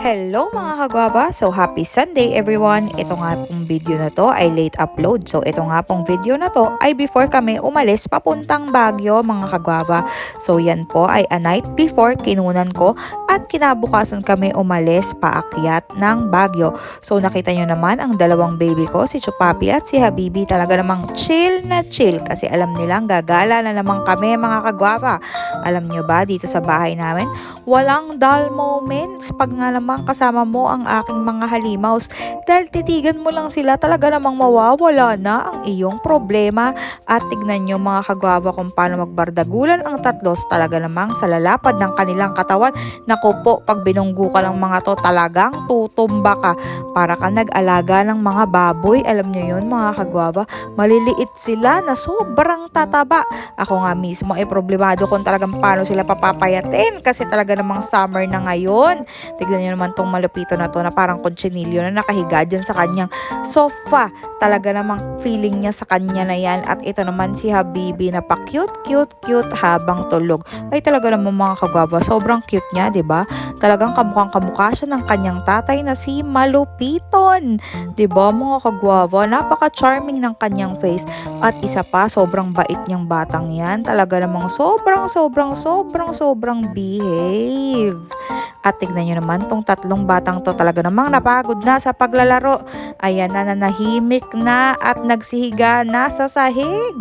Hello mga kagwapa! So happy Sunday everyone! Ito nga pong video na to ay late upload. So ito nga pong video na to ay before kami umalis papuntang Baguio mga kagwapa. So yan po ay a night before kinunan ko at kinabukasan kami umalis paakyat ng Baguio. So nakita nyo naman ang dalawang baby ko, si Chupapi at si Habibi, talaga namang chill na chill kasi alam nilang gagala na naman kami mga kagwapa. Alam nyo ba dito sa bahay namin walang dull moments pag nga naman kasama mo ang aking mga halimaws, dahil titigan mo lang sila talaga namang mawawala na ang iyong problema. At tignan nyo mga kagwapa kung paano magbardagulan ang tatlos, talaga namang sa lalapad ng kanilang katawan. Naku po, pag binunggu ka lang mga to talagang tutumba ka, para ka nag-alaga ng mga baboy. Alam nyo yun mga kagwapa, maliliit sila na sobrang tataba. Ako nga mismo ay problemado kung talagang paano sila papapayatin kasi talaga namang summer na ngayon. Tignan nyo naman tong malupito na to na parang kutsinilyo na nakahiga dyan sa kanyang sofa. Talaga namang feeling niya sa kanya na yan. At ito naman si Habibi na pa cute habang tulog. Ay talaga namang mga kagwapa, sobrang cute niya, 'di ba? Talagang kamukhang kamukha siya ng kanyang tatay na si Malupiton. 'Di ba mga kagwapa? Napaka-charming ng kanyang face. At isa pa, sobrang bait niyang batang yan. Talaga namang sobrang behave. At tignan nyo naman tong tatlong batang to, talaga namang napagod na sa paglalaro. Ayan na, nanahimik na at nagsihiga na sa sahig.